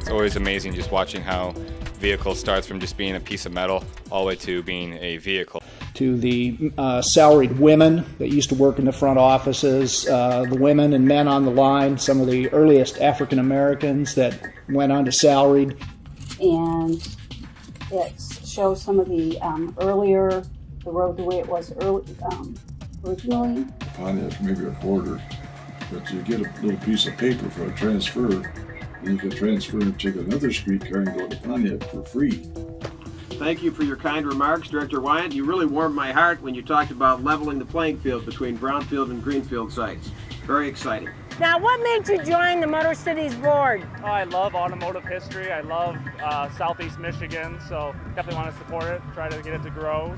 It's always amazing just watching how vehicle starts from just being a piece of metal all the way to being a vehicle. To the salaried women that used to work in the front offices, the women and men on the line, some of the earliest African Americans that went on to salaried. And it shows some of the the road the way it was originally. Pontiac, maybe a quarter, but you get a little piece of paper for a transfer, and you can transfer and take another streetcar and go to Pontiac for free. Thank you for your kind remarks, Director Wyant. You really warmed my heart when you talked about leveling the playing field between brownfield and greenfield sites. Very exciting. Now, what made you join the Motor Cities Board? Oh, I love automotive history. I love Southeast Michigan, so definitely want to support it, try to get it to grow.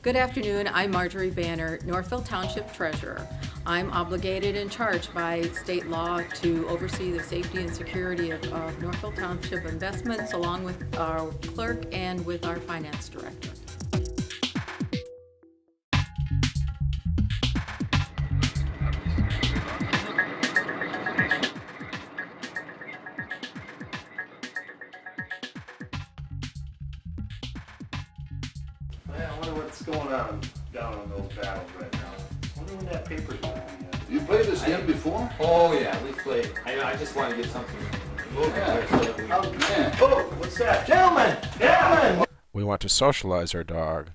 Good afternoon. I'm Marjorie Banner, Northville Township Treasurer. I'm obligated and charged by state law to oversee the safety and security of Northville Township investments, along with our clerk and with our finance director. I wonder what's going on down on those battles right now. I wonder when that paper's going to be in. You played this game before? Oh yeah, we played. I just want to get something moving here so that we... Oh, man. Oh, what's that? Gentlemen! We want to socialize our dog,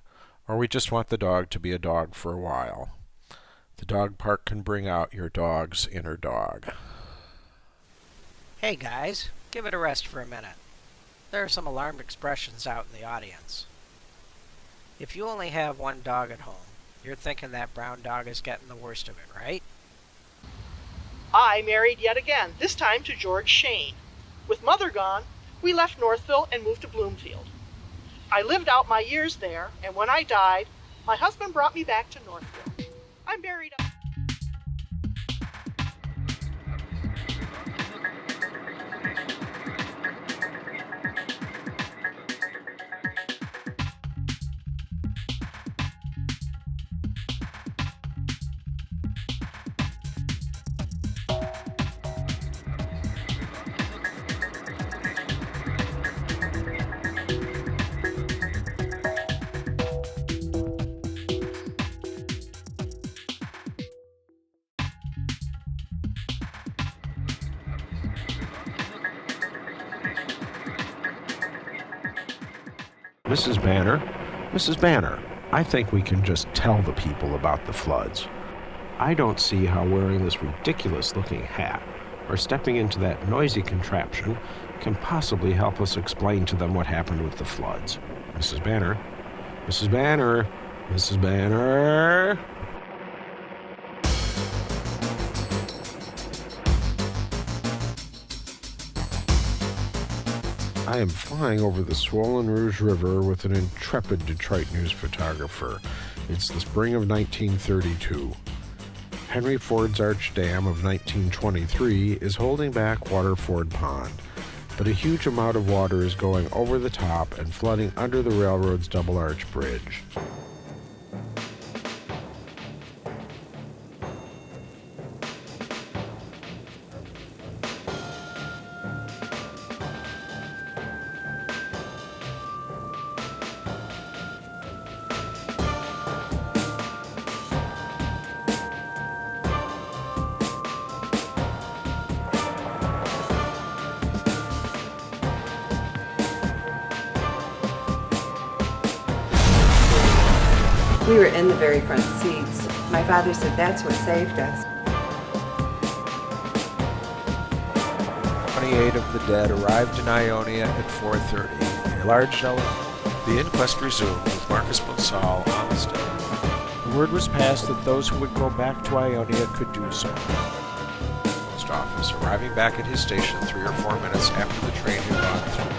or we just want the dog to be a dog for a while. The dog park can bring out your dog's inner dog. Hey guys, give it a rest for a minute. There are some alarmed expressions out in the audience. If you only have one dog at home, you're thinking that brown dog is getting the worst of it, right? I married yet again, this time to George Shane. With mother gone, we left Northville and moved to Bloomfield. I lived out my years there, and when I died, my husband brought me back to Northville. I'm buried up. Mrs. Banner, I think we can just tell the people about the floods. I don't see how wearing this ridiculous-looking hat or stepping into that noisy contraption can possibly help us explain to them what happened with the floods. Mrs. Banner, Mrs. Banner, Mrs. Banner. I am flying over the swollen Rouge River with an intrepid Detroit news photographer. It's the spring of 1932. Henry Ford's Arch Dam of 1923 is holding back Waterford Pond, but a huge amount of water is going over the top and flooding under the railroad's double arch bridge. We were in the very front seats. My father said that's what saved us. 28 of the dead arrived in Ionia at 4:30. A large number. The inquest resumed with Marcus Bonsall on the stand. The word was passed that those who would go back to Ionia could do so. Post office arriving back at his station 3 or 4 minutes after the train had gone through.